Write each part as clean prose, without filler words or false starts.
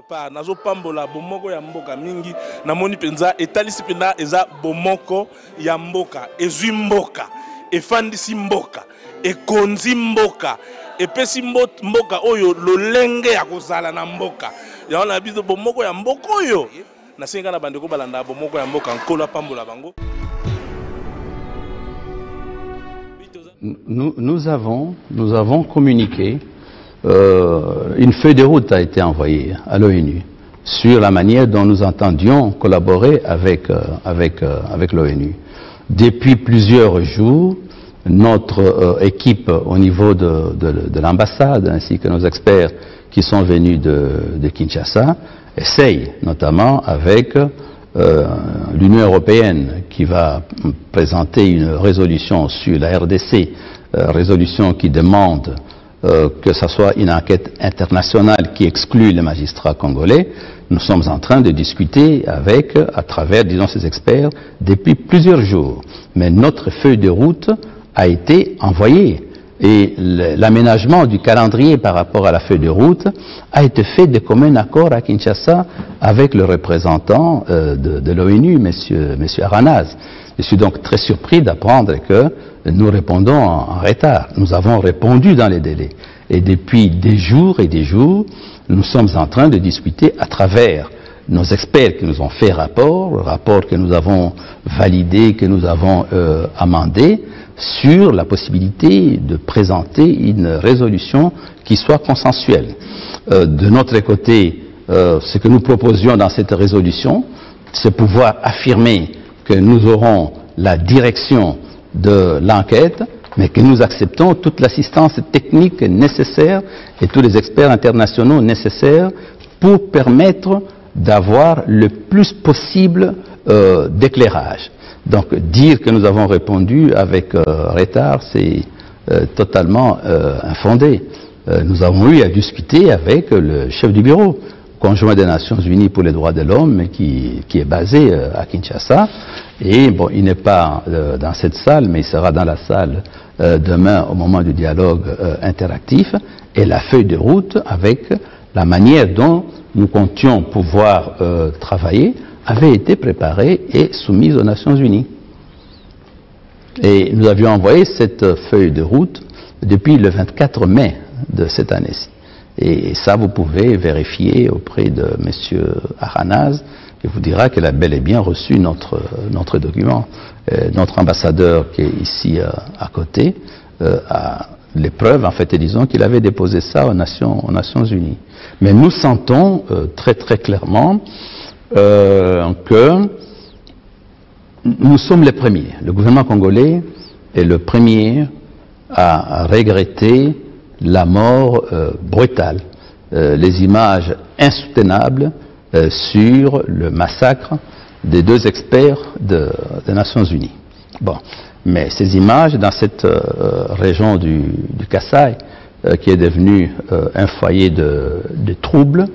prépare nazo pambola bomoko ya mboka mingi na moni penza etalisi pena eza bomoko ya mboka ezwi mboka efandisi mboka ekonzi mboka epesi mboka oyo lolenge ya kozala na mboka ya na biso bomoko ya mboka oyo na senga na bandeko balanda bomoko ya mboka nkola pambola bango. Nous avons communiqué, une feuille de route a été envoyée à l'ONU sur la manière dont nous entendions collaborer avec l'ONU. Depuis plusieurs jours, notre équipe au niveau de l'ambassade ainsi que nos experts qui sont venus de Kinshasa essayent notamment avec l'Union européenne qui va présenter une résolution sur la RDC, résolution qui demande que ce soit une enquête internationale qui exclut les magistrats congolais. Nous sommes en train de discuter à travers, disons, ces experts depuis plusieurs jours. Mais notre feuille de route a été envoyée et l'aménagement du calendrier par rapport à la feuille de route a été fait de commun accord à Kinshasa avec le représentant de l'ONU, M. Aranaz. Je suis donc très surpris d'apprendre que nous répondons en retard. Nous avons répondu dans les délais. Et depuis des jours et des jours, nous sommes en train de discuter à travers nos experts qui nous ont fait rapport, le rapport que nous avons validé, que nous avons amendé, sur la possibilité de présenter une résolution qui soit consensuelle. De notre côté, ce que nous proposions dans cette résolution, c'est pouvoir affirmer que nous aurons la direction de l'enquête, mais que nous acceptons toute l'assistance technique nécessaire et tous les experts internationaux nécessaires pour permettre d'avoir le plus possible d'éclairage. Donc dire que nous avons répondu avec retard, c'est totalement infondé. Nous avons eu à discuter avec le chef du bureau conjoint des Nations Unies pour les droits de l'homme qui est basé à Kinshasa. Et bon, il n'est pas dans cette salle, mais il sera dans la salle demain au moment du dialogue interactif. Et la feuille de route avec la manière dont nous comptions pouvoir travailler avait été préparée et soumise aux Nations Unies. Et nous avions envoyé cette feuille de route depuis le 24 mai de cette année-ci. Et ça, vous pouvez vérifier auprès de M. Aranaz, qui vous dira qu'elle a bel et bien reçu notre document. Notre ambassadeur qui est ici à côté a les preuves, en fait, et disons qu'il avait déposé ça aux Nations Unies. Mais nous sentons très très clairement que nous sommes les premiers. Le gouvernement congolais est le premier à regretter la mort brutale, les images insoutenables sur le massacre des deux experts des Nations Unies. Bon, mais ces images dans cette région du Kasaï, qui est devenue un foyer de troubles,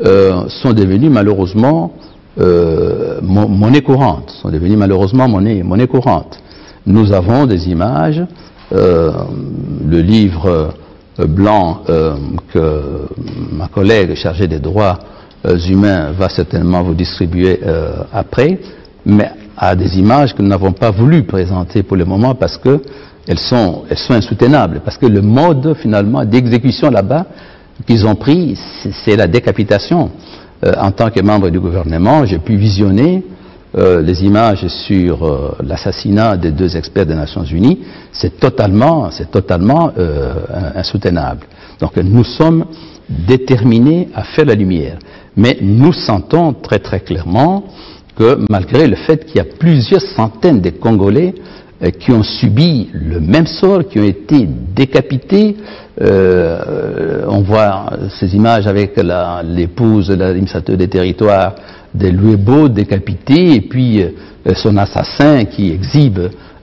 sont devenues malheureusement monnaie courante, monnaie courante. Nous avons des images, le livre blanc que ma collègue chargée des droits humains va certainement vous distribuer après, mais à des images que nous n'avons pas voulu présenter pour le moment parce que elles sont insoutenables, parce que le mode finalement d'exécution là-bas qu'ils ont pris, c'est la décapitation. En tant que membre du gouvernement, j'ai pu visionner les images sur l'assassinat des deux experts des Nations Unies. C'est totalement insoutenable. Donc nous sommes déterminés à faire la lumière. Mais nous sentons très très clairement que malgré le fait qu'il y a plusieurs centaines de Congolais qui ont subi le même sort, qui ont été décapités. On voit ces images avec l'épouse de l'administrateur des territoires de Luebo décapité et puis son assassin qui exhibe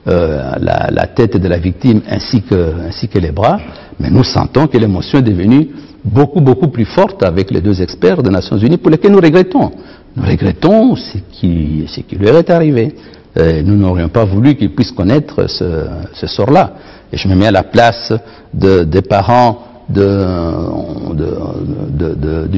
la tête de la victime ainsi que les bras. Mais nous sentons que l'émotion est devenue beaucoup plus forte avec les deux experts des Nations Unies pour lesquels nous regrettons. Nous regrettons ce qui leur est arrivé. Nous n'aurions pas voulu qu'ils puissent connaître ce sort-là. Et je me mets à la place des parents du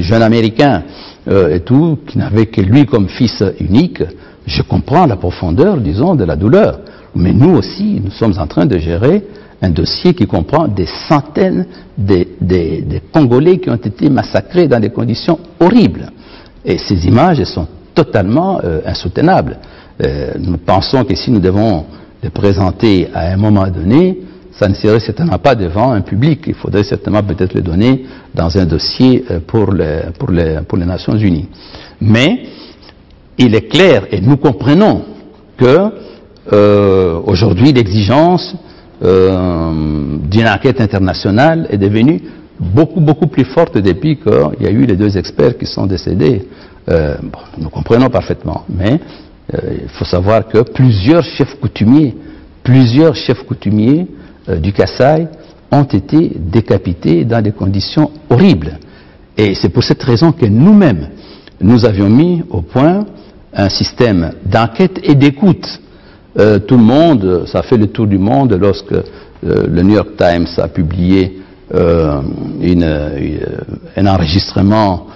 jeune Américain et tout, qui n'avait que lui comme fils unique, je comprends la profondeur, disons, de la douleur. Mais nous aussi, nous sommes en train de gérer un dossier qui comprend des centaines des Congolais qui ont été massacrés dans des conditions horribles. Et ces images sont totalement insoutenables. Nous pensons que si nous devons les présenter à un moment donné, ça ne serait certainement pas devant un public. Il faudrait certainement peut-être les donner dans un dossier pour les Nations Unies. Mais il est clair, et nous comprenons que aujourd'hui l'exigence d'une enquête internationale est devenue beaucoup plus forte depuis qu'il y a eu les 2 experts qui sont décédés. Bon, nous comprenons parfaitement, mais il faut savoir que plusieurs chefs coutumiers du Kasaï ont été décapités dans des conditions horribles. Et c'est pour cette raison que nous-mêmes, nous avions mis au point un système d'enquête et d'écoute. Tout le monde, ça a fait le tour du monde lorsque le New York Times a publié un enregistrement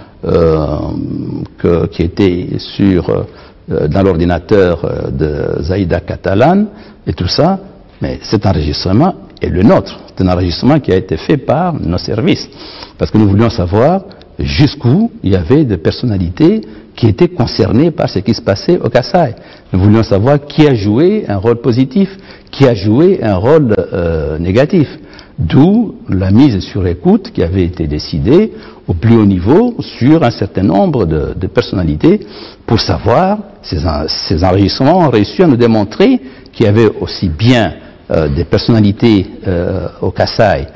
qui était dans l'ordinateur de Zaïda Catalan et tout ça. Mais cet enregistrement est le nôtre. C'est un enregistrement qui a été fait par nos services. Parce que nous voulions savoir jusqu'où il y avait des personnalités qui étaient concernées par ce qui se passait au Kasaï. Nous voulions savoir qui a joué un rôle positif, qui a joué un rôle négatif. D'où la mise sur écoute qui avait été décidée au plus haut niveau sur un certain nombre de personnalités pour savoir, ces enregistrements ont réussi à nous démontrer qu'il y avait aussi bien des personnalités au Kasaï,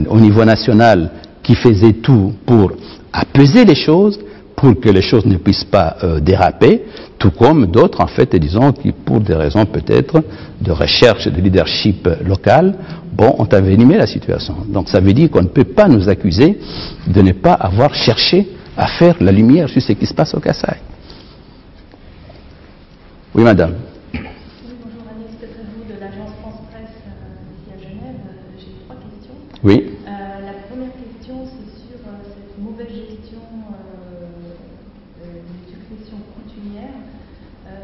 au niveau national, qui faisaient tout pour apaiser les choses, pour que les choses ne puissent pas déraper, tout comme d'autres, en fait, disons, qui, pour des raisons peut-être de recherche de leadership local, ont envenimé la situation. Donc ça veut dire qu'on ne peut pas nous accuser de ne pas avoir cherché à faire la lumière sur ce qui se passe au Kasaï. Oui, madame. Oui. La première question, c'est sur cette mauvaise gestion d'une succession coutumière.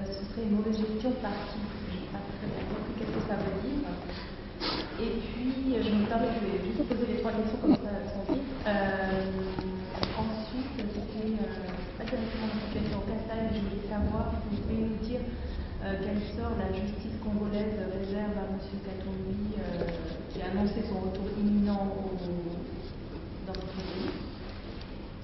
Ce serait une mauvaise gestion par qui? Je ne sais pas très bien qu'est-ce que ça veut dire. Et puis, je me permets de juste poser les 3 questions comme ça sont dites. Ensuite, c'était pas directement la situation au Kasaï, mais je voulais savoir si vous pouvez nous dire quel sort la justice congolaise réserve à M. Katumbi, qui a annoncé son retour imminent dans votre pays.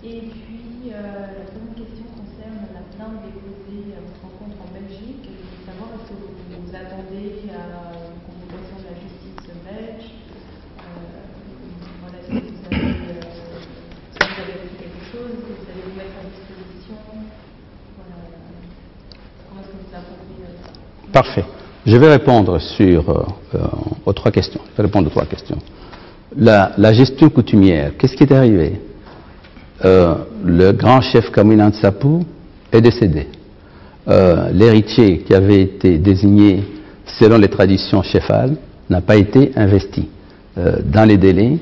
Et puis, la deuxième question concerne la plainte déposée à votre rencontre en Belgique. Je voulais savoir, est-ce que vous attendez à une convocation de la justice belge? Voilà, est-ce que vous avez fait quelque chose? Est-ce que vous allez vous mettre à disposition? Voilà. Comment est-ce que vous apprenez ça? Parfait. Je vais répondre aux 3 questions. Je vais répondre aux 3 questions. La gestion coutumière, qu'est-ce qui est arrivé? Le grand chef Kamwina Nsapu est décédé. L'héritier qui avait été désigné selon les traditions chefales n'a pas été investi dans les délais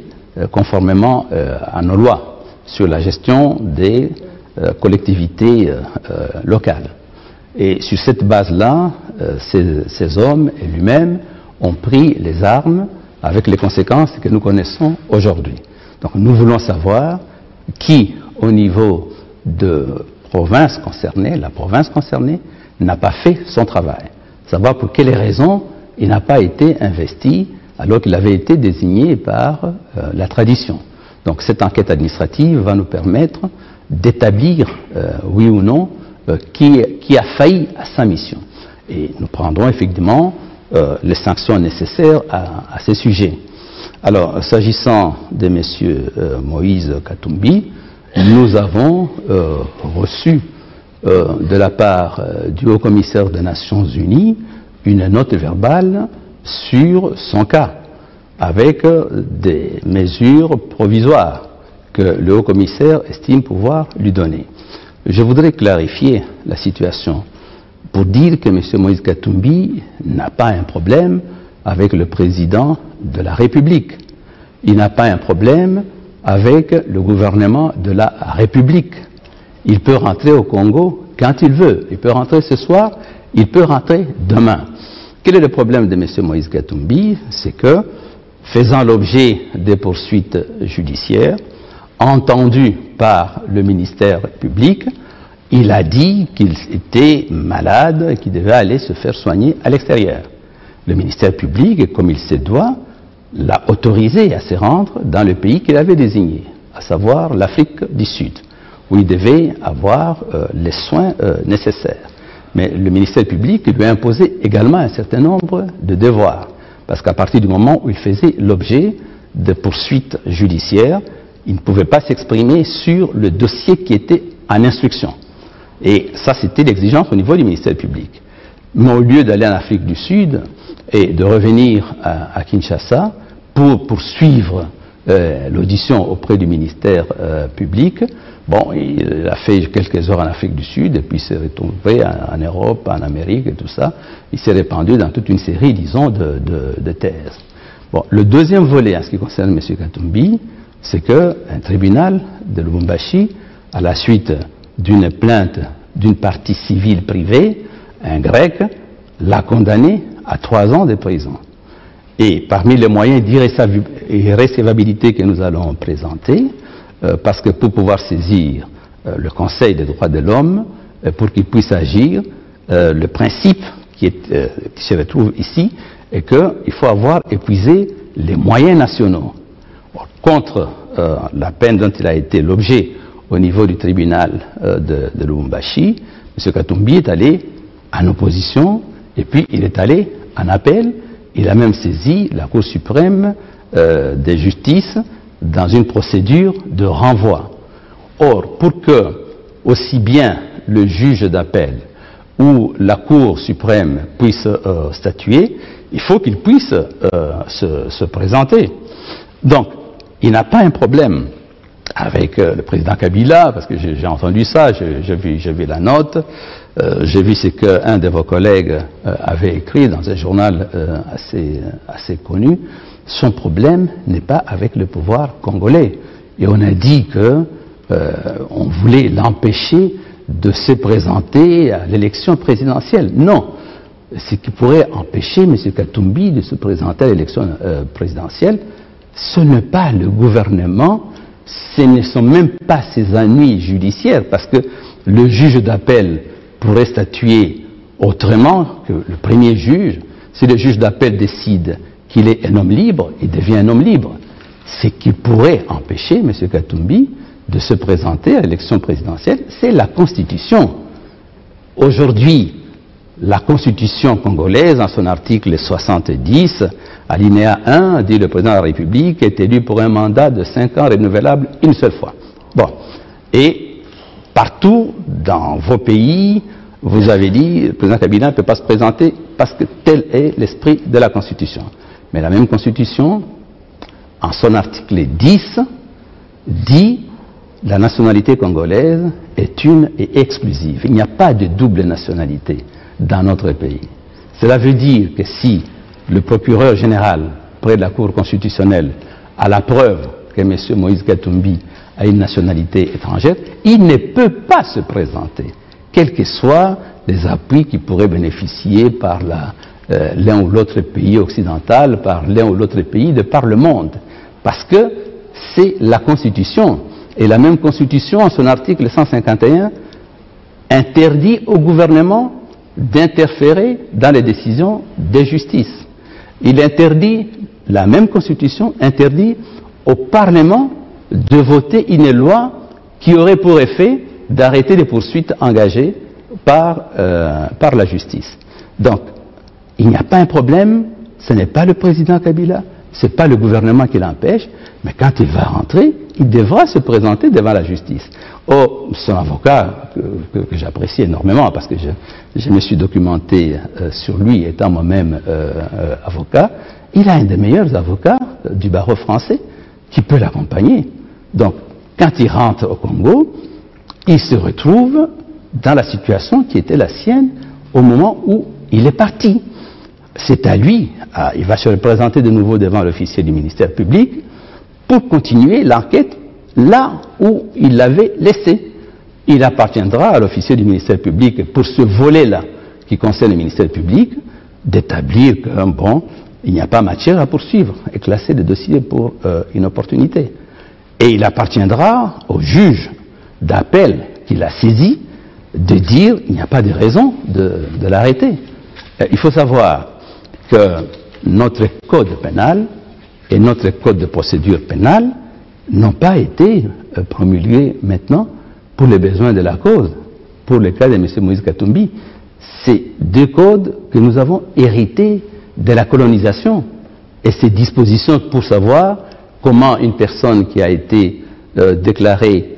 conformément à nos lois sur la gestion des collectivités locales. Et sur cette base-là, ces hommes et lui-même ont pris les armes avec les conséquences que nous connaissons aujourd'hui. Donc nous voulons savoir qui, au niveau de la province concernée, n'a pas fait son travail. Savoir pour quelles raisons il n'a pas été investi alors qu'il avait été désigné par la tradition. Donc cette enquête administrative va nous permettre d'établir, oui ou non, qui a failli à sa mission. Et nous prendrons effectivement les sanctions nécessaires à ces sujets. Alors, s'agissant de M. Moïse Katumbi, nous avons reçu de la part du Haut-Commissaire des Nations Unies une note verbale sur son cas, avec des mesures provisoires que le Haut-Commissaire estime pouvoir lui donner. Je voudrais clarifier la situation pour dire que M. Moïse Katumbi n'a pas un problème avec le président de la République. Il n'a pas un problème avec le gouvernement de la République. il peut rentrer au Congo quand il veut. Il peut rentrer ce soir, il peut rentrer demain. Quel est le problème de M. Moïse Katumbi? C'est que, faisant l'objet des poursuites judiciaires, entendu par le ministère public, il a dit qu'il était malade et qu'il devait aller se faire soigner à l'extérieur. Le ministère public, comme il se doit, l'a autorisé à se rendre dans le pays qu'il avait désigné, à savoir l'Afrique du Sud, où il devait avoir les soins nécessaires. Mais le ministère public lui a imposé également un certain nombre de devoirs, parce qu'à partir du moment où il faisait l'objet de poursuites judiciaires, il ne pouvait pas s'exprimer sur le dossier qui était en instruction. Et ça, c'était l'exigence au niveau du ministère public. Mais au lieu d'aller en Afrique du Sud et de revenir à Kinshasa pour poursuivre l'audition auprès du ministère public, bon, il a fait quelques heures en Afrique du Sud et puis s'est retrouvé en Europe, en Amérique et tout ça. Il s'est répandu dans toute une série, disons, de thèses. Bon, le deuxième volet en ce qui concerne M. Katumbi, c'est qu'un tribunal de Lubumbashi, à la suite d'une plainte d'une partie civile privée, un grec, l'a condamné à 3 ans de prison. Et parmi les moyens d'irrécevabilité que nous allons présenter, parce que pour pouvoir saisir le Conseil des droits de l'homme, pour qu'il puisse agir, le principe qui se retrouve ici est qu'il faut avoir épuisé les moyens nationaux. Contre la peine dont il a été l'objet au niveau du tribunal de Lubumbashi, M. Katumbi est allé en opposition et puis il est allé en appel. Il a même saisi la Cour suprême de justice dans une procédure de renvoi. Or, pour que aussi bien le juge d'appel ou la Cour suprême puisse statuer, il faut qu'il puisse se présenter. Donc, il n'a pas un problème avec le président Kabila, parce que j'ai entendu ça, j'ai vu la note, j'ai vu ce qu'un de vos collègues avait écrit dans un journal assez connu. Son problème n'est pas avec le pouvoir congolais. Et on a dit qu'on voulait l'empêcher de se présenter à l'élection présidentielle. Non. Ce qui pourrait empêcher M. Katumbi de se présenter à l'élection présidentielle, ce n'est pas le gouvernement, ce ne sont même pas ses ennuis judiciaires, parce que le juge d'appel pourrait statuer autrement que le premier juge. Si le juge d'appel décide qu'il est un homme libre, il devient un homme libre. Ce qui pourrait empêcher M. Katumbi de se présenter à l'élection présidentielle, c'est la Constitution. Aujourd'hui, la Constitution congolaise, en son article 70, alinéa 1, dit le président de la République est élu pour un mandat de 5 ans renouvelable une seule fois. Bon. Et partout dans vos pays, vous avez dit le président Kabila ne peut pas se présenter parce que tel est l'esprit de la Constitution. Mais la même Constitution, en son article 10, dit la nationalité congolaise est une et exclusive. Il n'y a pas de double nationalité dans notre pays. Cela veut dire que si le procureur général près de la Cour constitutionnelle a la preuve que M. Moïse Katumbi a une nationalité étrangère, il ne peut pas se présenter, quels que soient les appuis qui pourraient bénéficier par l'un ou l'autre pays occidental, par l'un ou l'autre pays de par le monde. Parce que c'est la Constitution. Et la même Constitution, en son article 151, interdit au gouvernement d'interférer dans les décisions de justice. Il interdit, la même Constitution interdit au Parlement de voter une loi qui aurait pour effet d'arrêter les poursuites engagées par la justice. Donc, il n'y a pas un problème, ce n'est pas le président Kabila, ce n'est pas le gouvernement qui l'empêche, mais quand il va rentrer, il devra se présenter devant la justice. Oh, son avocat, que j'apprécie énormément, parce que je me suis documenté sur lui, étant moi-même avocat, il a un des meilleurs avocats du barreau français qui peut l'accompagner. Donc, quand il rentre au Congo, il se retrouve dans la situation qui était la sienne au moment où il est parti. C'est à lui, il va se représenter de nouveau devant l'officier du ministère public pour continuer l'enquête là où il l'avait laissé. il appartiendra à l'officier du ministère public, pour ce volet-là qui concerne le ministère public, d'établir que, bon, il n'y a pas matière à poursuivre et classer le dossier pour inopportunité. Et il appartiendra au juge d'appel qu'il a saisi de dire il n'y a pas de raison de l'arrêter. Il faut savoir que notre code pénal et notre code de procédure pénale n'ont pas été promulgués maintenant pour les besoins de la cause. Pour le cas de M. Moïse Katumbi, c'est deux codes que nous avons hérités de la colonisation. Et ces dispositions pour savoir comment une personne qui a été déclarée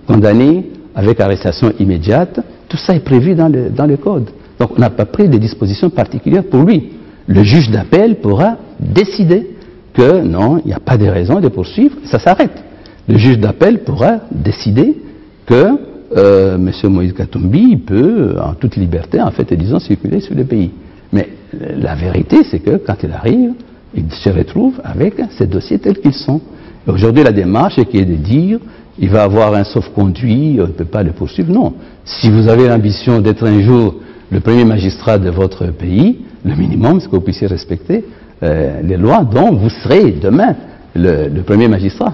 condamnée avec arrestation immédiate, tout ça est prévu dans le code. Donc on n'a pas pris de dispositions particulières pour lui. Le juge d'appel pourra décider que non, il n'y a pas de raison de poursuivre, ça s'arrête. Le juge d'appel pourra décider que M. Moïse Katumbi peut, en toute liberté, en fait, disons, circuler sur le pays. Mais la vérité, c'est que quand il arrive, il se retrouve avec ces dossiers tels qu'ils sont. Aujourd'hui, la démarche qui est de dire il va avoir un sauf-conduit, on ne peut pas le poursuivre. Non. Si vous avez l'ambition d'être un jour le premier magistrat de votre pays, le minimum, c'est que vous puissiez respecter les lois dont vous serez demain le premier magistrat.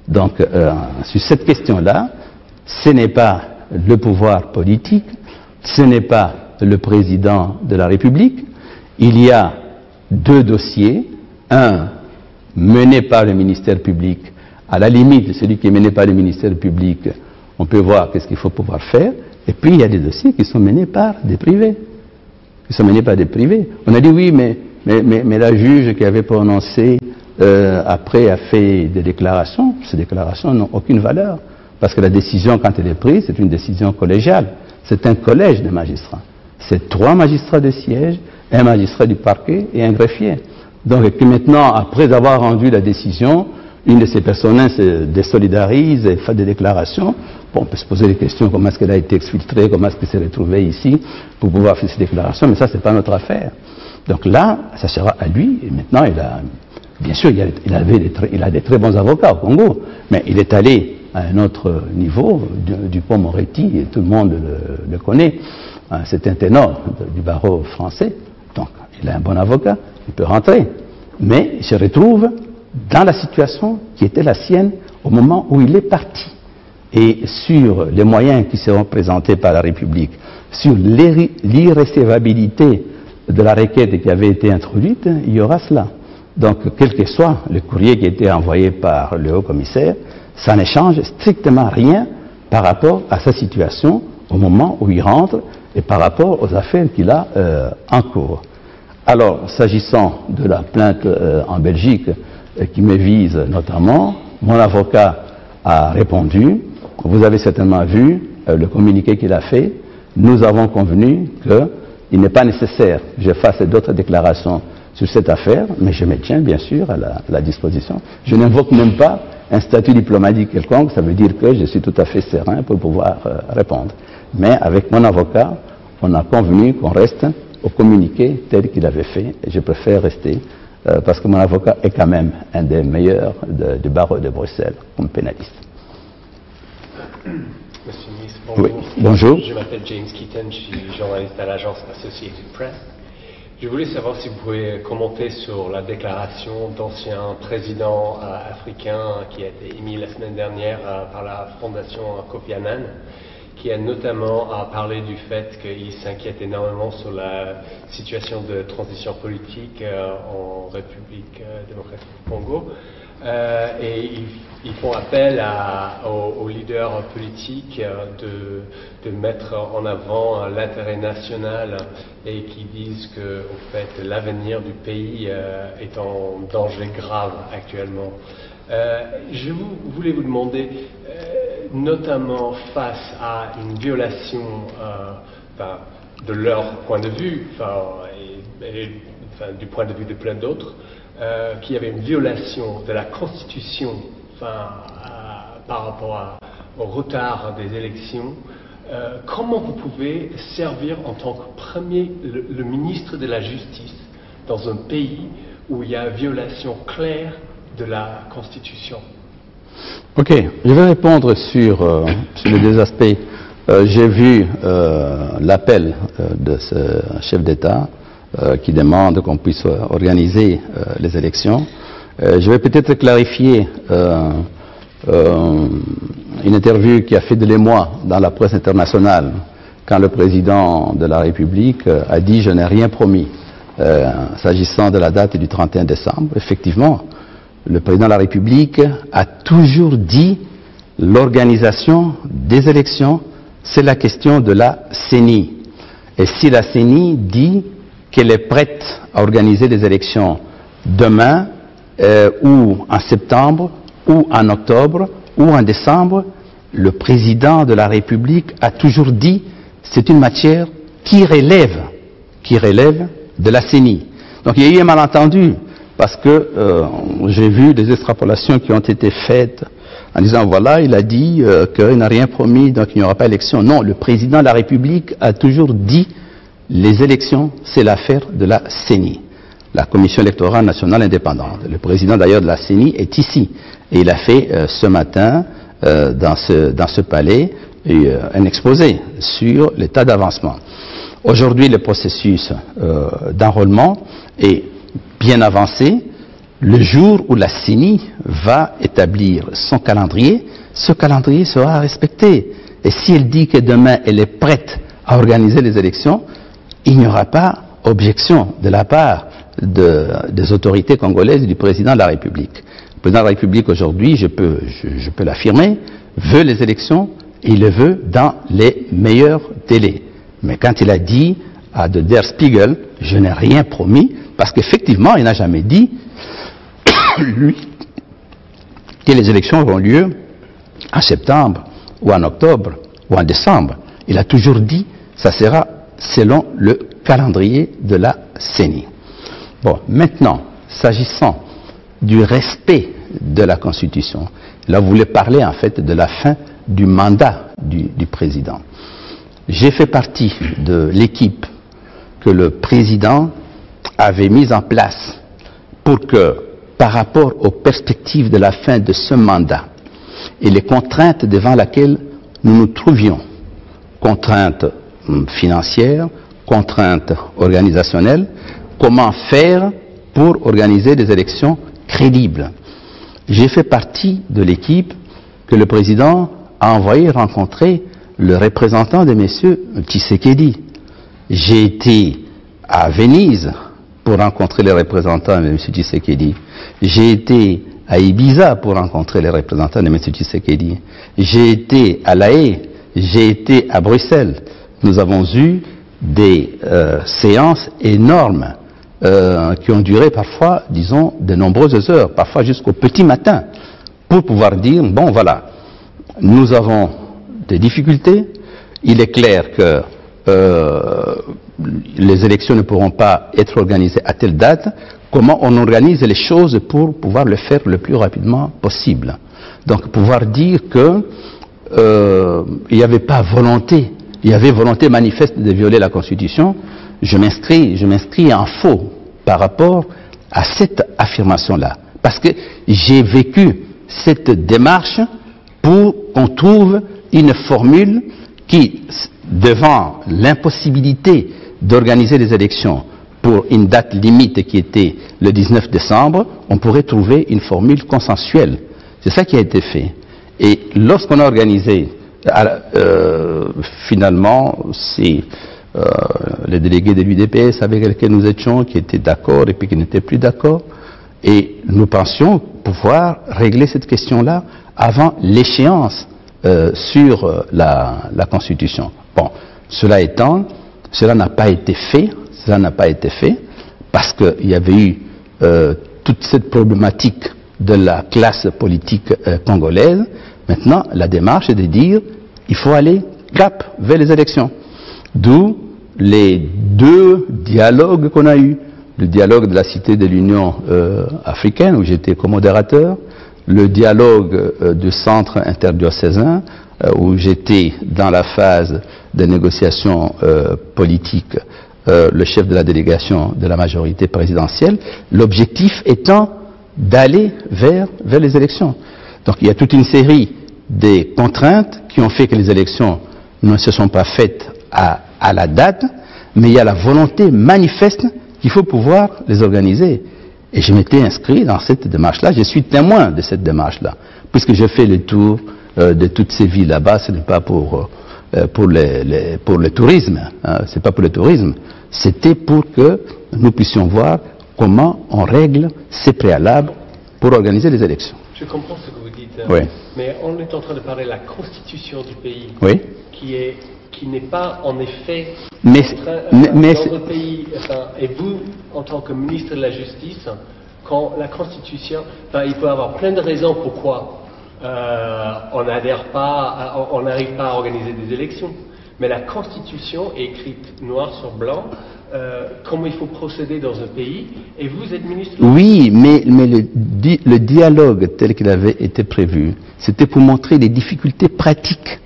Donc, sur cette question-là, ce n'est pas le pouvoir politique, ce n'est pas le président de la République. Il y a deux dossiers, un mené par le ministère public. À la limite, celui qui est mené par le ministère public, on peut voir qu'est-ce qu'il faut pouvoir faire. Et puis, il y a des dossiers qui sont menés par des privés. On a dit oui, mais la juge qui avait prononcé après a fait des déclarations. Ces déclarations n'ont aucune valeur. Parce que la décision, quand elle est prise, c'est une décision collégiale. C'est un collège de magistrats. C'est 3 magistrats de siège, un magistrat du parquet et un greffier. Donc, et que maintenant, après avoir rendu la décision, une de ces personnes se désolidarise et fait des déclarations. Bon, on peut se poser des questions, comment est-ce qu'elle a été exfiltrée, comment est-ce qu'elle s'est retrouvée ici pour pouvoir faire ces déclarations, mais ça, c'est pas notre affaire. Donc là, ça sera à lui, et maintenant, bien sûr, il a des très bons avocats au Congo, mais il est allé à un autre niveau, Dupond-Moretti, et tout le monde le connaît. C'est un ténor du barreau français, donc il a un bon avocat, il peut rentrer. Mais il se retrouve dans la situation qui était la sienne au moment où il est parti. Et sur les moyens qui seront présentés par la République, sur l'irrécevabilité de la requête qui avait été introduite, il y aura cela. Donc, quel que soit le courrier qui a été envoyé par le haut-commissaire, ça ne change strictement rien par rapport à sa situation au moment où il rentre et par rapport aux affaires qu'il a en cours. Alors, s'agissant de la plainte en Belgique qui me vise notamment, mon avocat a répondu. Vous avez certainement vu le communiqué qu'il a fait. Nous avons convenu qu'il n'est pas nécessaire que je fasse d'autres déclarations sur cette affaire, mais je me tiens bien sûr à la disposition. Je n'invoque même pas un statut diplomatique quelconque, ça veut dire que je suis tout à fait serein pour pouvoir répondre. Mais avec mon avocat, on a convenu qu'on reste au communiqué tel qu'il avait fait, et je préfère rester, parce que mon avocat est quand même un des meilleurs du barreau de Bruxelles comme pénaliste. Monsieur le ministre, bonjour. Oui, bonjour. Je m'appelle James Keaton, je suis journaliste à l'agence Associated Press. Je voulais savoir si vous pouvez commenter sur la déclaration d'ancien président africain qui a été émis la semaine dernière par la fondation Kofi Annan, qui a notamment parlé du fait qu'il s'inquiète énormément sur la situation de transition politique en République démocratique du Congo. Et ils font appel aux leaders politiques de mettre en avant l'intérêt national et qui disent que, au fait, l'avenir du pays est en danger grave actuellement. Je voulais vous demander, notamment face à une violation de leur point de vue, du point de vue de plein d'autres, qu'il y avait une violation de la Constitution par rapport au retard des élections, comment vous pouvez servir en tant que le ministre de la Justice dans un pays où il y a une violation claire de la Constitution? Ok, je vais répondre sur les deux aspects. J'ai vu l'appel de ce chef d'État qui demande qu'on puisse organiser les élections. Je vais peut-être clarifier une interview qui a fait de l'émoi dans la presse internationale quand le président de la République a dit « je n'ai rien promis ». S'agissant de la date du 31 décembre, effectivement, le président de la République a toujours dit l'organisation des élections, c'est la question de la CENI. Et si la CENI dit qu'elle est prête à organiser les élections demain, ou en septembre, ou en octobre, ou en décembre, le président de la République a toujours dit c'est une matière qui relève de la CENI. Donc il y a eu un malentendu, parce que j'ai vu des extrapolations qui ont été faites en disant voilà, il a dit qu'il n'a rien promis, donc il n'y aura pas d'élection. Non, le président de la République a toujours dit les élections, c'est l'affaire de la CENI, la Commission électorale nationale indépendante. Le président d'ailleurs de la CENI est ici, et il a fait ce matin dans ce palais un exposé sur l'état d'avancement. Aujourd'hui, le processus d'enrôlement est bien avancé. Le jour où la CENI va établir son calendrier, ce calendrier sera respecté. Et si elle dit que demain elle est prête à organiser les élections, il n'y aura pas objection de la part des autorités congolaises et du président de la République. Le président de la République aujourd'hui, je peux l'affirmer, veut les élections, et il le veut dans les meilleurs délais. Mais quand il a dit à Der Spiegel, je n'ai rien promis, parce qu'effectivement, il n'a jamais dit, lui, que les élections auront lieu en septembre, ou en octobre, ou en décembre. Il a toujours dit, ça sera selon le calendrier de la CENI. Bon, maintenant, s'agissant du respect de la Constitution, là, vous voulez parler en fait de la fin du mandat du président. J'ai fait partie de l'équipe que le président avait mise en place pour que, par rapport aux perspectives de la fin de ce mandat et les contraintes devant lesquelles nous nous trouvions, contraintes financières, contraintes organisationnelles, comment faire pour organiser des élections crédibles. J'ai fait partie de l'équipe que le président a envoyé rencontrer le représentant de M. Tshisekedi. J'ai été à Venise pour rencontrer les représentants de M. Tshisekedi. J'ai été à Ibiza pour rencontrer les représentants de M. Tshisekedi. J'ai été à La Haye, j'ai été à Bruxelles. Nous avons eu des séances énormes qui ont duré parfois, disons, de nombreuses heures, parfois jusqu'au petit matin, pour pouvoir dire, bon voilà, nous avons des difficultés, il est clair que les élections ne pourront pas être organisées à telle date, comment on organise les choses pour pouvoir le faire le plus rapidement possible. Donc pouvoir dire que il n'y avait pas volonté, il y avait volonté manifeste de violer la Constitution, je m'inscris en faux par rapport à cette affirmation-là. Parce que j'ai vécu cette démarche pour qu'on trouve une formule qui, devant l'impossibilité d'organiser les élections pour une date limite qui était le 19 décembre, on pourrait trouver une formule consensuelle. C'est ça qui a été fait. Et lorsqu'on a organisé, finalement, c'est les délégués de l'UDPS avec lesquels nous étions, qui étaient d'accord et puis qui n'étaient plus d'accord, et nous pensions pouvoir régler cette question-là avant l'échéance sur la Constitution. Bon, cela étant, cela n'a pas été fait, parce qu'il y avait eu toute cette problématique de la classe politique congolaise. Maintenant, la démarche est de dire, il faut aller cap vers les élections. D'où les deux dialogues qu'on a eus. Le dialogue de la Cité de l'Union africaine, où j'étais co-modérateur, le dialogue du centre interdiocésain, où j'étais dans la phase de négociation politique, le chef de la délégation de la majorité présidentielle, l'objectif étant d'aller vers les élections. Donc il y a toute une série de contraintes qui ont fait que les élections ne se sont pas faites à la date, mais il y a la volonté manifeste qu'il faut pouvoir les organiser. Et je m'étais inscrit dans cette démarche-là, je suis témoin de cette démarche-là, puisque j'ai fait le tour de toutes ces villes là-bas. Ce n'est pas pour le tourisme, hein, c'est pas pour le tourisme, c'était pour que nous puissions voir comment on règle ces préalables pour organiser les élections. Je comprends ce que vous dites, Oui. mais on est en train de parler de la constitution du pays, Oui. qui n'est pas en effet Mais, dans notre pays. Enfin, et vous, en tant que ministre de la Justice, quand la constitution, enfin, il peut y avoir plein de raisons pourquoi on n'arrive pas à organiser des élections. Mais la Constitution est écrite noir sur blanc, comment il faut procéder dans un pays, et vous êtes ministre. Oui, mais le dialogue tel qu'il avait été prévu, c'était pour montrer les difficultés pratiques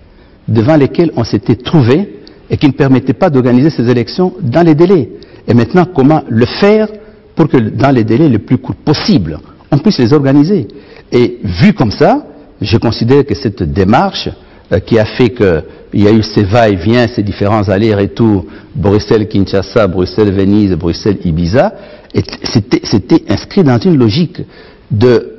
devant lesquelles on s'était trouvé et qui ne permettaient pas d'organiser ces élections dans les délais. Et maintenant, comment le faire pour que dans les délais les plus courts possibles, on puisse les organiser. Et vu comme ça, je considère que cette démarche qui a fait qu'il y a eu ces va-et-vient, ces différents allers-retours, Bruxelles-Kinshasa, Bruxelles-Venise, Bruxelles-Ibiza, c'était inscrit dans une logique de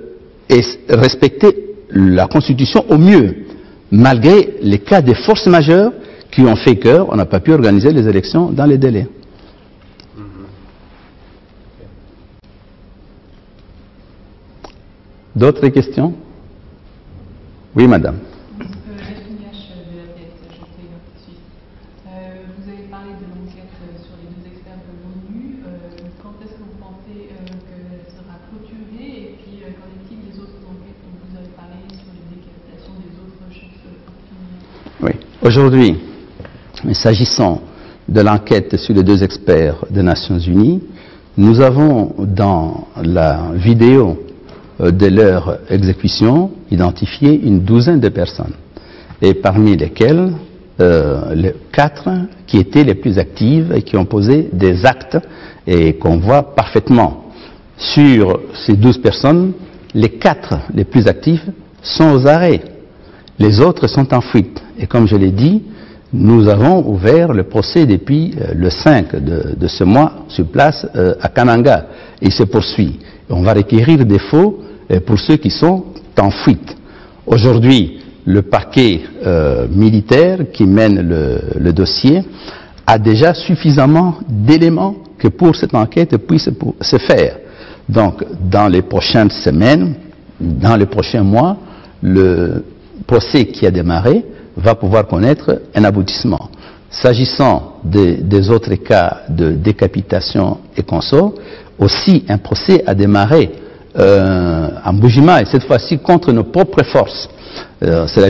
respecter la Constitution au mieux, malgré les cas de force majeure qui ont fait qu'on n'a pas pu organiser les élections dans les délais. D'autres questions? Oui, madame. Vous avez parlé de l'enquête sur les 2 experts de l'ONU. Quand est-ce que vous pensez qu'elle sera clôturée? Et puis, qu'en est-il des autres enquêtes dont vous avez parlé sur les décapitations des autres chefs coutumiers? Oui. Aujourd'hui, s'agissant de l'enquête sur les 2 experts des Nations Unies, nous avons dans la vidéo de leur exécution identifié une douzaine de personnes, et parmi lesquelles les 4 qui étaient les plus actives et qui ont posé des actes et qu'on voit parfaitement. Sur ces 12 personnes, les 4 les plus actifs sont aux arrêts, les autres sont en fuite. Et comme je l'ai dit, nous avons ouvert le procès depuis le 5 de ce mois sur place à Kananga, et il se poursuit. On va requérir des faux pour ceux qui sont en fuite. Aujourd'hui, le parquet militaire qui mène le dossier a déjà suffisamment d'éléments que pour cette enquête puisse se faire. Donc, dans les prochaines semaines, dans les prochains mois, le procès qui a démarré va pouvoir connaître un aboutissement. S'agissant des autres cas de décapitation et consorts, aussi un procès a démarré en Mbuji-Mayi, et cette fois-ci contre nos propres forces. C'est la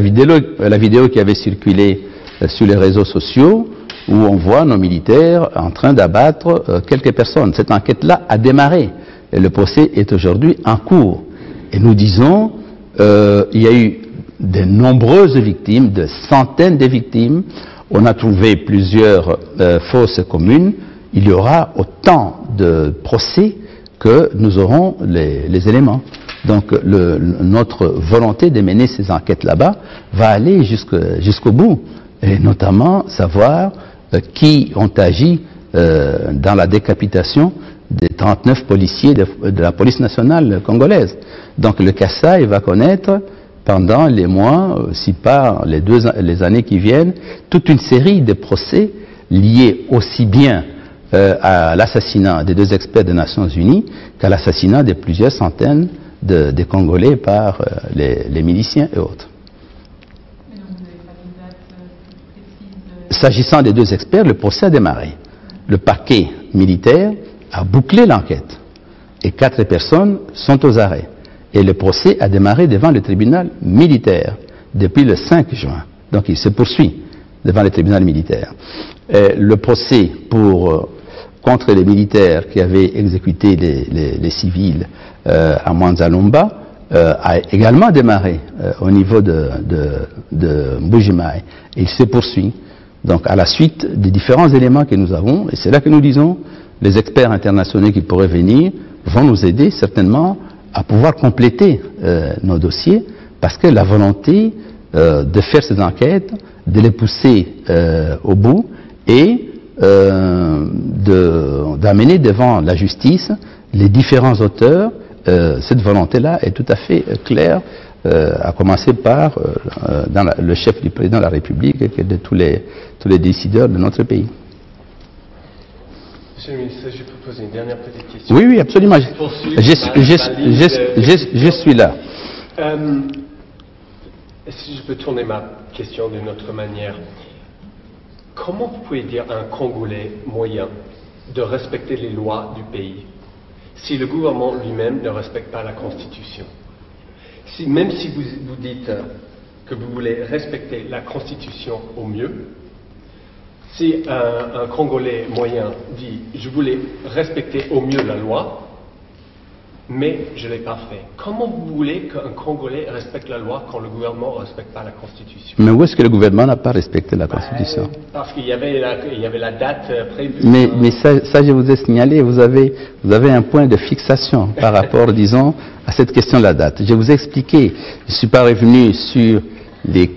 vidéo qui avait circulé sur les réseaux sociaux, où on voit nos militaires en train d'abattre quelques personnes. Cette enquête-là a démarré, et le procès est aujourd'hui en cours. Et nous disons, il y a eu de nombreuses victimes, de centaines de victimes. On a trouvé plusieurs fosses communes. Il y aura autant de procès que nous aurons les éléments. Donc notre volonté de mener ces enquêtes là-bas va aller jusqu'au bout, et notamment savoir qui ont agi dans la décapitation des 39 policiers de la police nationale congolaise. Donc le Kasaï va connaître pendant les mois, si pas les années qui viennent, toute une série de procès liés aussi bien à l'assassinat des 2 experts des Nations Unies qu'à l'assassinat de plusieurs centaines de Congolais par les miliciens et autres. Mais donc vous n'avez pas de date précise? S'agissant des 2 experts, le procès a démarré. Le parquet militaire a bouclé l'enquête et 4 personnes sont aux arrêts. Et le procès a démarré devant le tribunal militaire depuis le 5 juin. Donc il se poursuit devant le tribunal militaire. Le procès contre les militaires qui avaient exécuté les civils à Mwanza-Lumba a également démarré au niveau de Mbuji-Mayi, et il se poursuit. Donc à la suite des différents éléments que nous avons, et c'est là que nous disons, les experts internationaux qui pourraient venir vont nous aider certainement à pouvoir compléter nos dossiers parce que la volonté de faire ces enquêtes, de les pousser au bout et d'amener devant la justice les différents auteurs, cette volonté-là est tout à fait claire, à commencer par le chef du président de la République et de tous les décideurs de notre pays. Monsieur le ministre, je peux poser une dernière petite question? Oui, oui, absolument. Je suis là. Si je peux tourner ma question d'une autre manière, comment vous pouvez dire à un Congolais moyen de respecter les lois du pays si le gouvernement lui-même ne respecte pas la Constitution? Même si vous dites que vous voulez respecter la Constitution au mieux, si un Congolais moyen dit « je voulais respecter au mieux la loi », mais je ne l'ai pas fait. Comment vous voulez qu'un Congolais respecte la loi quand le gouvernement ne respecte pas la Constitution? Mais où est-ce que le gouvernement n'a pas respecté la Constitution? Parce qu'il y avait la date prévue. Mais ça, je vous ai signalé, vous avez un point de fixation par rapport, disons, à cette question de la date. Je vous ai expliqué, je ne suis pas revenu sur les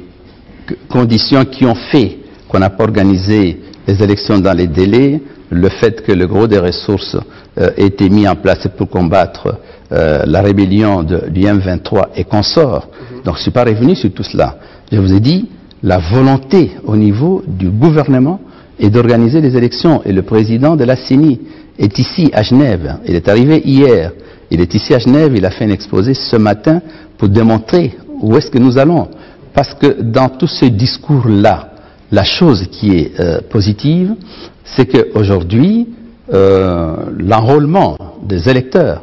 conditions qui ont fait qu'on n'a pas organisé les élections dans les délais, le fait que le gros des ressources ait été mis en place pour combattre la rébellion du M23 et consorts. Donc je ne suis pas revenu sur tout cela. Je vous ai dit, la volonté au niveau du gouvernement est d'organiser les élections. Et le président de la CENI est ici à Genève. Il est arrivé hier. Il est ici à Genève. Il a fait un exposé ce matin pour démontrer où est-ce que nous allons. Parce que dans tout ce discours-là, la chose qui est positive, c'est qu'aujourd'hui, l'enrôlement des électeurs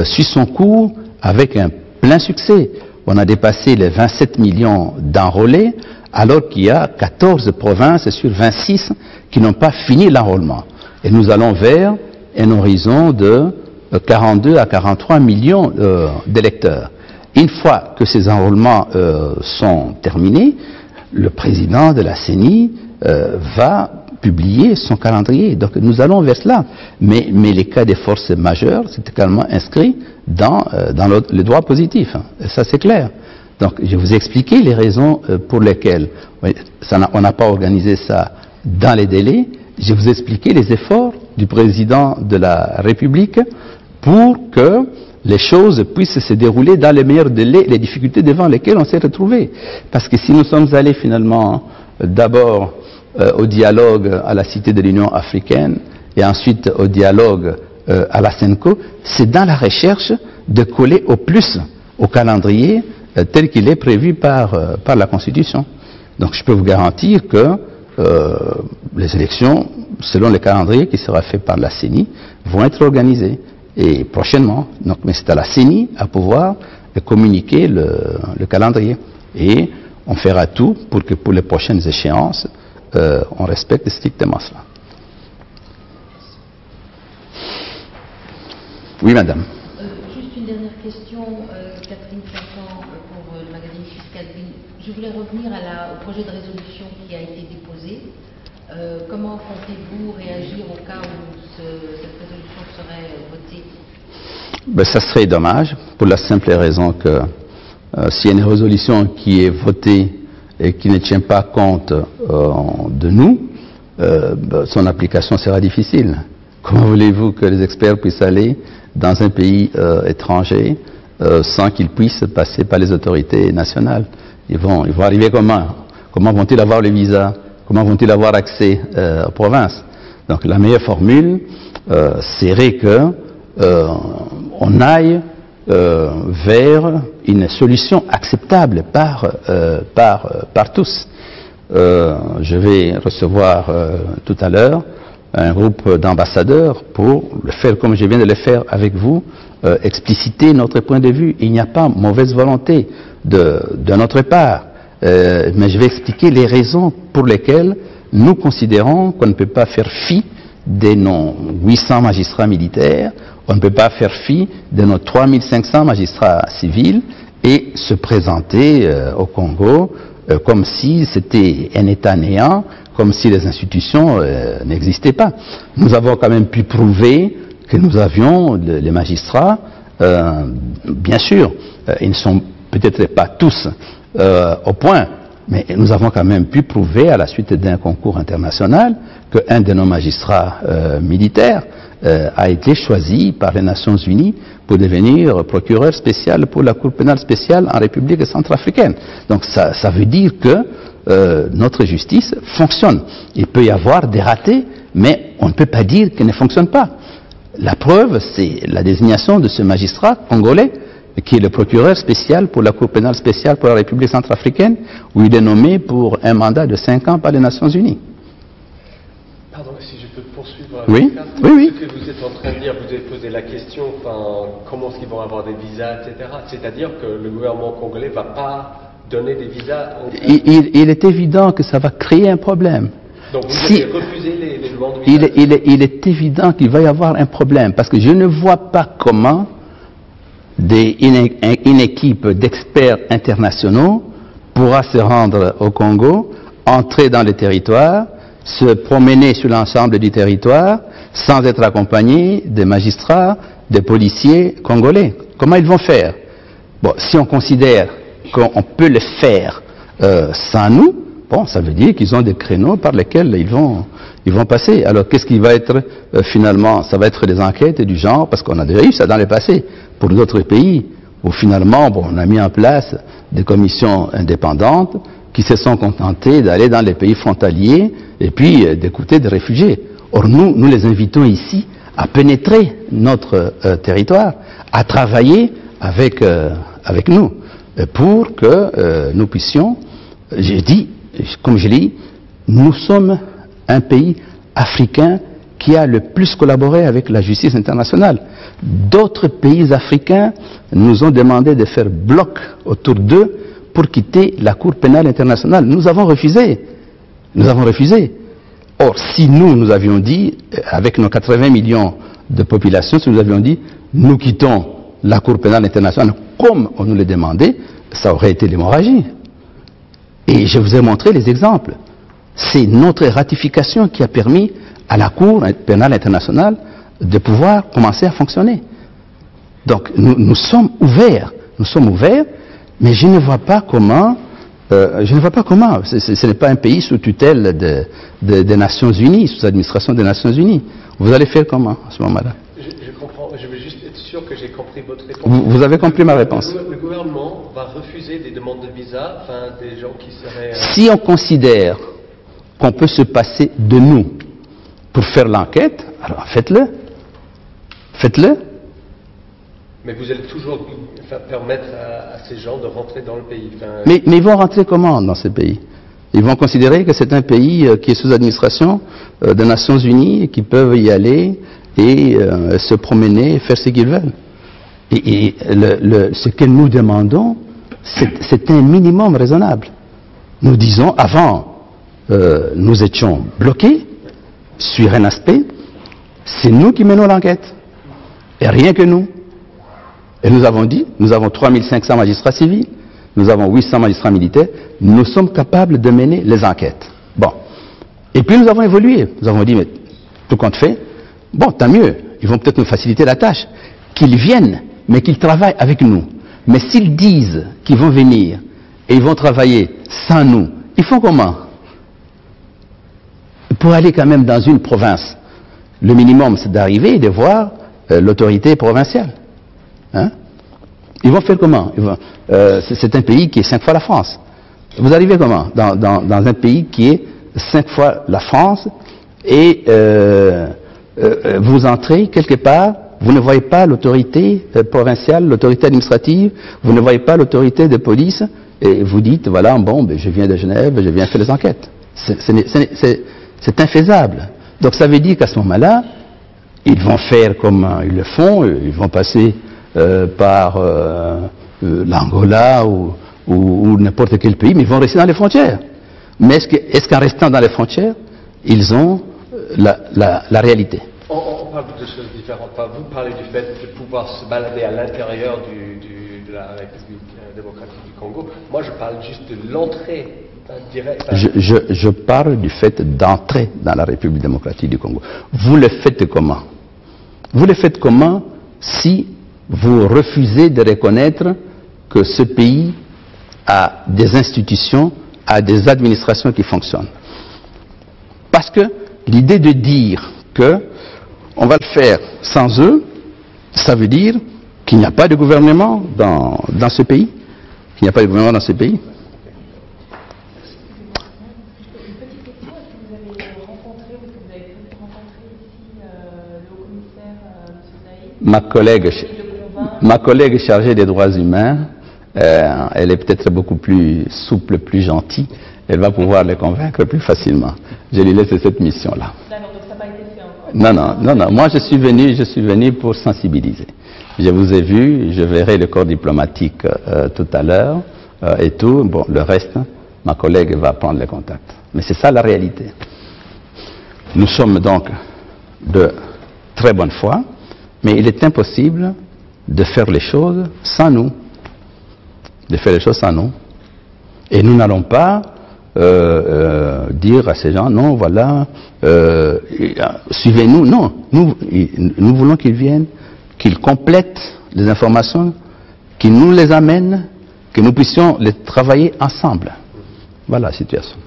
suit son cours avec un plein succès. On a dépassé les 27 millions d'enrôlés, alors qu'il y a 14 provinces sur 26 qui n'ont pas fini l'enrôlement. Et nous allons vers un horizon de 42 à 43 millions d'électeurs. Une fois que ces enrôlements sont terminés, le président de la CENI va publier son calendrier. Donc nous allons vers cela. Mais les cas des forces majeures, c'est également inscrit dans le droit positif. Et ça, c'est clair. Donc je vous ai expliqué les raisons pour lesquelles on n'a pas organisé ça dans les délais. Je vous ai expliqué les efforts du président de la République pour que les choses puissent se dérouler dans les meilleurs délais, les difficultés devant lesquelles on s'est retrouvé. Parce que si nous sommes allés finalement d'abord au dialogue à la Cité de l'Union africaine et ensuite au dialogue à la CENCO, c'est dans la recherche de coller au plus au calendrier tel qu'il est prévu par la Constitution. Donc je peux vous garantir que les élections, selon le calendrier qui sera fait par la CENI, vont être organisées. Et prochainement, donc, mais c'est à la CENI à pouvoir communiquer le calendrier. Et on fera tout pour que pour les prochaines échéances, on respecte strictement cela. Oui, madame. Juste une dernière question, Catherine Sanson pour le magazine Fiscal Bill. Je voulais revenir au projet de résolution qui a été déposé. Comment comptez-vous réagir au cas où cette résolution serait votée? Ça serait dommage, pour la simple raison que s'il y a une résolution qui est votée et qui ne tient pas compte de nous, son application sera difficile. Comment voulez-vous que les experts puissent aller dans un pays étranger sans qu'ils puissent passer par les autorités nationales? Ils vont arriver comment? Comment vont-ils avoir le visa? Comment vont-ils avoir accès aux provinces? Donc la meilleure formule serait que on aille vers une solution acceptable par tous. Je vais recevoir tout à l'heure un groupe d'ambassadeurs pour le faire comme je viens de le faire avec vous, expliciter notre point de vue. Il n'y a pas mauvaise volonté de notre part. Mais je vais expliquer les raisons pour lesquelles nous considérons qu'on ne peut pas faire fi de nos 800 magistrats militaires, on ne peut pas faire fi de nos 3500 magistrats civils et se présenter au Congo comme si c'était un État néant, comme si les institutions n'existaient pas. Nous avons quand même pu prouver que nous avions les magistrats, bien sûr, ils ne sont peut-être pas tous au point, mais nous avons quand même pu prouver à la suite d'un concours international qu'un de nos magistrats militaires a été choisi par les Nations Unies pour devenir procureur spécial pour la Cour pénale spéciale en République centrafricaine. Donc ça veut dire que notre justice fonctionne. Il peut y avoir des ratés, mais on ne peut pas dire qu'elle ne fonctionne pas. La preuve, c'est la désignation de ce magistrat congolais, qui est le procureur spécial pour la Cour pénale spéciale pour la République centrafricaine, où il est nommé pour un mandat de 5 ans par les Nations Unies. Pardon, si je peux poursuivre. Oui, oui. Ce que vous êtes en train de dire, vous avez posé la question, comment est-ce qu'ils vont avoir des visas, etc. C'est-à-dire que le gouvernement congolais ne va pas donner des visas il est évident que ça va créer un problème. Donc vous avez refusé les demandes de visas. Il est évident qu'il va y avoir un problème, parce que je ne vois pas comment une équipe d'experts internationaux pourra se rendre au Congo, entrer dans le territoire, se promener sur l'ensemble du territoire sans être accompagné des magistrats, des policiers congolais. Comment ils vont faire? Bon, si on considère qu'on peut le faire sans nous, bon, ça veut dire qu'ils ont des créneaux par lesquels ils vont passer. Alors qu'est-ce qui va être finalement? Ça va être des enquêtes du genre, parce qu'on a déjà eu ça dans le passé, pour d'autres pays, où finalement, bon, on a mis en place des commissions indépendantes qui se sont contentées d'aller dans les pays frontaliers et puis d'écouter des réfugiés. Or nous les invitons ici à pénétrer notre territoire, à travailler avec nous, pour que nous puissions, comme je l'ai dit, nous sommes un pays africain qui a le plus collaboré avec la justice internationale. D'autres pays africains nous ont demandé de faire bloc autour d'eux pour quitter la Cour pénale internationale. Nous avons refusé. Nous avons refusé. Or, si nous avions dit, avec nos 80 millions de population, si nous avions dit, nous quittons la Cour pénale internationale, comme on nous le demandait, ça aurait été l'hémorragie. Et je vous ai montré les exemples. C'est notre ratification qui a permis à la Cour pénale internationale de pouvoir commencer à fonctionner. Donc nous sommes ouverts, mais je ne vois pas comment, ce n'est pas un pays sous tutelle des Nations Unies, sous administration des Nations Unies. Vous allez faire comment à ce moment-là? Je comprends, je veux juste être sûr que j'ai compris votre réponse. Vous avez compris ma réponse. Le gouvernement va refuser des demandes de visa, des gens qui seraient... Si on considère qu'on peut se passer de nous pour faire l'enquête, alors faites-le. Faites-le. Mais vous allez toujours permettre à ces gens de rentrer dans le pays. Mais ils vont rentrer comment dans ce pays? Ils vont considérer que c'est un pays qui est sous administration des Nations Unies et qu'ils peuvent y aller et se promener et faire ce qu'ils veulent. Et ce que nous demandons, c'est un minimum raisonnable. Nous disons, avant, nous étions bloqués sur un aspect, c'est nous qui menons l'enquête, et rien que nous. Et nous avons dit, nous avons 3500 magistrats civils, nous avons 800 magistrats militaires, nous sommes capables de mener les enquêtes. Bon. Et puis nous avons évolué, nous avons dit, mais tout compte fait, bon, tant mieux, ils vont peut-être nous faciliter la tâche, qu'ils viennent, mais qu'ils travaillent avec nous. Mais s'ils disent qu'ils vont venir, et ils vont travailler sans nous, ils font comment? Pour aller quand même dans une province, le minimum c'est d'arriver et de voir l'autorité provinciale. Hein? Ils vont faire comment? C'est un pays qui est 5 fois la France. Vous arrivez comment? Dans un pays qui est 5 fois la France et vous entrez quelque part, vous ne voyez pas l'autorité provinciale, l'autorité administrative, vous ne voyez pas l'autorité de police et vous dites, voilà, bon, ben, je viens de Genève, je viens faire les enquêtes. C'est infaisable. Donc ça veut dire qu'à ce moment-là, ils vont faire comme ils le font, ils vont passer par l'Angola ou n'importe quel pays, mais ils vont rester dans les frontières. Mais est-ce qu'en restant dans les frontières, ils ont la réalité? On parle de choses différentes. Vous parlez du fait de pouvoir se balader à l'intérieur de la République démocratique du Congo. Moi, je parle juste de l'entrée directe. Je parle du fait d'entrer dans la République démocratique du Congo. Vous le faites comment? Vous le faites comment si vous refusez de reconnaître que ce pays a des institutions, a des administrations qui fonctionnent. Parce que l'idée de dire que on va le faire sans eux, ça veut dire qu'il n'y a pas de gouvernement dans ce pays, qu'il n'y a pas de gouvernement dans ce pays. Ma collègue chargée des droits humains, elle est peut-être beaucoup plus souple, plus gentille. Elle va pouvoir les convaincre plus facilement. Je lui laisse cette mission-là. D'accord, donc ça n'a pas été fait encore. Non. Moi, je suis venu pour sensibiliser. Je vous ai vu, je verrai le corps diplomatique tout à l'heure et tout. Bon, le reste, ma collègue va prendre les contacts. Mais c'est ça la réalité. Nous sommes donc de très bonne foi, mais il est impossible de faire les choses sans nous. Et nous n'allons pas dire à ces gens, non, voilà, suivez-nous. Non, nous voulons qu'ils viennent, qu'ils complètent les informations, qu'ils nous les amènent, que nous puissions les travailler ensemble. Voilà la situation.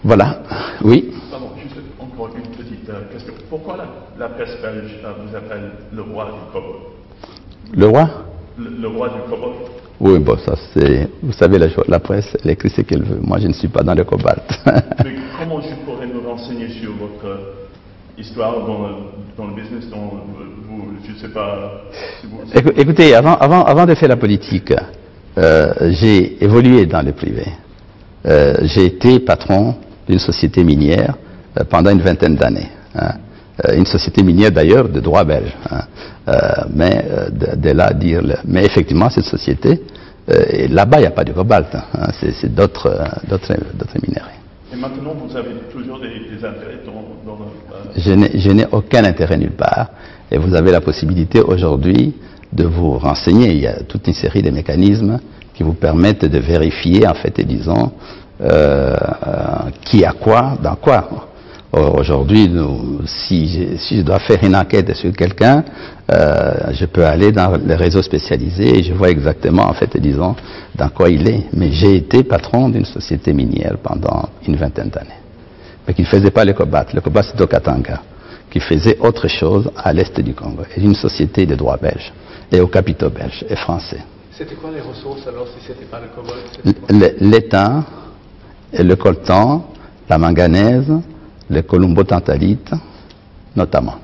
Voilà, oui. Pardon, juste encore une petite question. Pourquoi la presse belge vous appelle le roi du cobalt? Le roi? Le roi du cobalt. Oui, bon, ça c'est... Vous savez, la presse, elle écrit ce qu'elle veut. Moi, je ne suis pas dans le cobalt. Mais comment je pourrais me renseigner sur votre histoire dans le business dont vous, je ne sais pas... Si vous... Écoutez, avant de faire la politique, j'ai évolué dans le privé. J'ai été patron d'une société minière pendant une vingtaine d'années. Une société minière d'ailleurs de droit belge. Mais de là à dire... Mais effectivement, cette société, là-bas, il n'y a pas de cobalt. C'est d'autres minerais. Et maintenant, vous avez toujours des intérêts dans Je n'ai aucun intérêt nulle part. Et vous avez la possibilité aujourd'hui de vous renseigner. Il y a toute une série de mécanismes qui vous permettent de vérifier, en fait, et disons, qui a quoi, dans quoi. Aujourd'hui, si je dois faire une enquête sur quelqu'un, je peux aller dans les réseaux spécialisés et je vois exactement, en fait, disons, dans quoi il est. Mais j'ai été patron d'une société minière pendant une vingtaine d'années. Mais qui ne faisait pas le cobalt. Le cobalt, c'est au Katanga, qui faisait autre chose à l'est du Congo. Et une société de droit belge, et aux capitaux belges et français. C'était quoi les ressources alors si c'était pas le cobalt? L'étain, le coltan, la manganèse, le columbo-tantalite, notamment.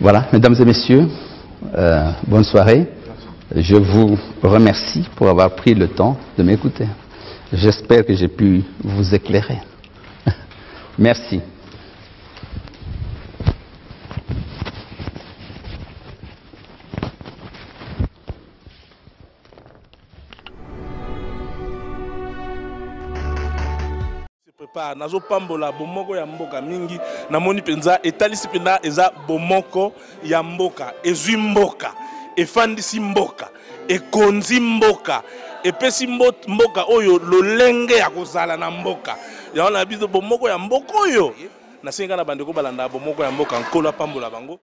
Voilà, mesdames et messieurs, bonne soirée. Je vous remercie pour avoir pris le temps de m'écouter. J'espère que j'ai pu vous éclairer. Merci. nazo pambola bomoko ya mboka mingi namoni penza etalisi pena eza bomoko ya mboka ezwi mboka efandisi mboka ekonzi mboka epesi mboka oyo lolenge ya kozala na mboka yaona biso bomoko ya mboka oyo nasenga na bandeko balanda bomoko ya mboka nkolo pambola bango.